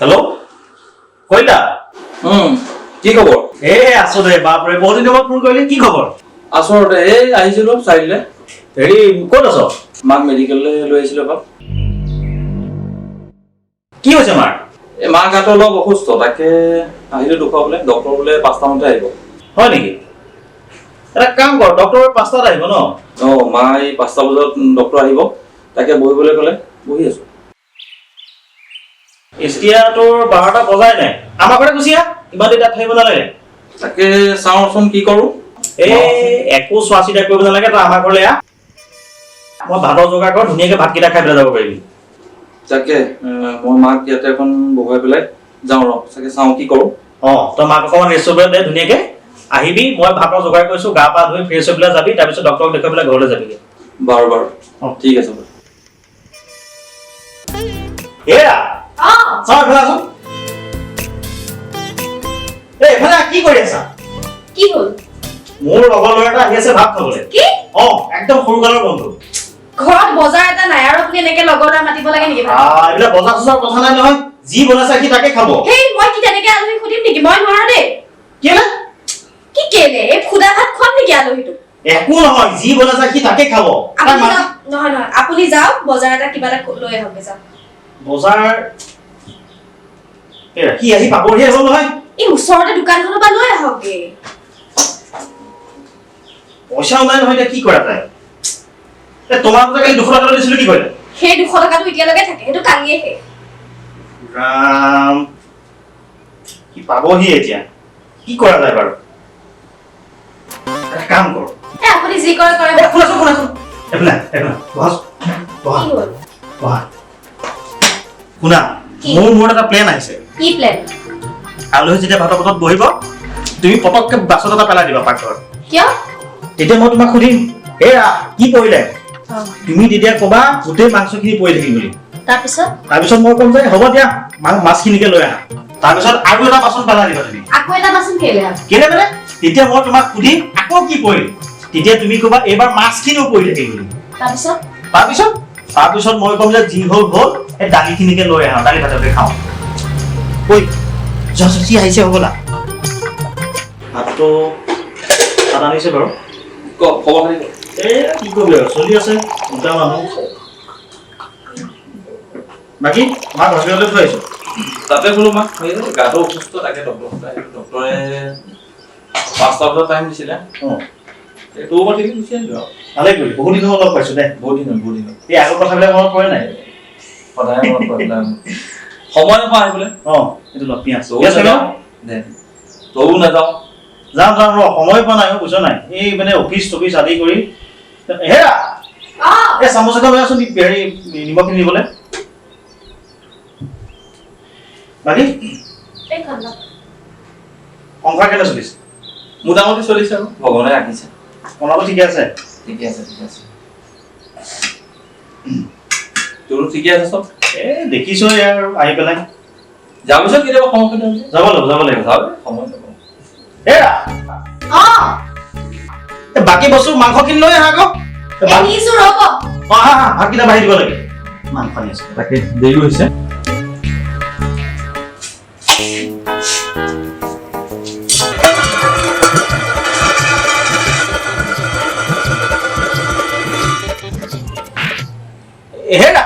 hello কইলা কি খবৰ এ আছো দে বাপৰে বহুত দিনৰ মূৰত ফোন কৰিলি কি খবৰ আচলতে এই আহিছিলো চাইলে হেৰি ক'ত আছ মাক মেডিকেললৈ লৈ আহিছিলো বাপ কি হৈছে মাৰ এই মাক গাটো অলপ অসুস্থ তাকে আহিলো দেখুৱাবলৈ ডক্টৰ বোলে 5টা মানতে আহিব হয় নেকি এটা কাম কৰ ডক্টৰ 5টাত আহিব ন মা এই 5টা বজাত ডক্টৰ আহিব তাকে বহিবলৈ ক'লে বহি আছো এতিয়া তোৰ 12টা বজাই নাই আমাৰ ঘৰতে গুচি আহ ইমান দেৰি তাত থাকিব নালাগে তাকে চাওঁচোন কি কৰো এই একো চোৱা চিতা কৰিব নালাগে তই আমাৰ ঘৰলৈ আহ মই ভাতৰ যোগাৰ কৰ ধুনীয়াকৈ ভাতকেইটা খাই পেলাই যাব পাৰিবি তাকে মই মাক ইয়াতে এখন বহুৱাই পেলাই যাওঁ ৰ চাগে চাওঁ কি কৰো তই মাক অকণমান ৰেষ্ট কৰিবলৈ দে ধুনীয়াকৈ আহিবি মই ভাতৰ যোগাৰ কৰিছো গা পা ধুই ফ্ৰেছ হৈ পেলাই যাবি তাৰপিছত ডক্টৰক দেখুৱাই পেলাই ঘৰলৈ যাবিগৈ বাৰু বাৰু ঠিক আছে বাৰু এৰা চাওঁ এফালে আছো এফালে কি কৰি আছা কি হ'ল মোৰ লগৰ ল'ৰা এটা আহি আছে ভাত খাবলৈ কি একদম সৰুকালৰ বন্ধু ঘৰত বজাৰ এটা নাই আৰু আপুনি এনেকে লগৰ ল'ৰা মাতিব লাগে নেকি এইবিলাক বজাৰ চজাৰ কথা নাই নহয় যি বনাইছে সি তাকে খাব হেই মই কি তেনেকে আলহী খুদিম নেকি মই নোৱাৰো দেই কেলে কি কেলে এই খুদা ভাত খুৱাম নেকি আলহীটো একো নহয় যি বনাইছে সি তাকে খাব নহয় আপুনি যাওক বজাৰ এটা কিবা এটা লৈ আহক যাওক বজাৰ কি আহি পাবহি হ'ল নহয় এই ওচৰতে দোকানখনৰ পৰা লৈ আহকগে পইচাও নাই নহয় কি কৰা যায় তোমাক কালি 200 টকা দিছিলো কি কৰিলে সেই 200 টকাটো এতিয়ালৈকে থাকে সেইটো কালিয়ে শেষ ৰাম কি পাবহি এতিয়া কি কৰা যায় বাৰু এটা কাম কৰ আপুনি যি কৰে কৰে শুনা এফালে বস বস বস শুনা মোৰ এটা প্লেন আহিছে কি প্লেন আলহী যেতিয়া ভাতৰ পটত বহিব তুমি পটককে বাছত এটা পেলাই দিবা পাকঘৰত কিয় তেতিয়া মই তোমাক সুধিম এৰা কি পৰিলে তুমি তেতিয়া ক'বা গোটেই মাংসখিনি পৰি থাকিম বুলি তাৰপিছত মই ক'ম যে হ'ব দিয়া মাছখিনিকে লৈ আহা তাৰপিছত আৰু এটা বাচন পেলাই দিবা তুমি আকৌ এটা বাচন কেলে মানে তেতিয়া মই তোমাক সুধিম আকৌ কি পৰিল তেতিয়া তুমি ক'বা এইবাৰ মাছখিনিও পৰি থাকিম বুলি তাৰপিছত মই ক'ম যে যি হ'ল এই দালিখিনিকে লৈ আহা দালি ভাতকে খাওঁ ঐ জসি আহিছে হ'বলা ভাতটো ভাত আনিছে বাৰু খবৰ খালি কি কৰিবি আৰু চলি আছে দুটা মানুহ বাকী মাক হস্পিটেললৈ থৈ আহিছো তাতে বোলো মাক গাটো অসুস্থ তাকে ডক্টৰে 5টা বজাত টাইম দিছিলে এইটো ওপৰত ঠিক গুচি আহিলো ভালে কৰিলি বহুত দিন লগ পাইছো দে বহুত দিন এই আগৰ কথাবিলাক মনত পৰে নাই সদায় মনত পৰে সময় নাপাওঁ আহিবলৈ এইটো লগ পিঁয়াজ তয়ো নাযাওঁ যাম ৰ সময় পোৱা নাই বুজিছ নাই এই মানে অফিচ আদি কৰি হেৰা এই চামুচ এটা লৈ আছো হেৰি নিমখখিনি দিবলৈ বাকী সংসাৰ কেনে চলিছে মোটামুটি চলিছে আৰু ভগৱানে ৰাখিছে মনটো ঠিকে আছে তোৰো ঠিকে আছে চব দেখিছো আৰু আহি পেলাই যাৰ পিছত কেতিয়াবা সময় যাব লাগিব সময় যাব বাকী বস্তু মাংসখিনি লৈ আহা আকৌ ভাতকেইটা বাঢ়ি দিব লাগে মাংস আনি আছো তাকে দেৰি হৈছে হেৰা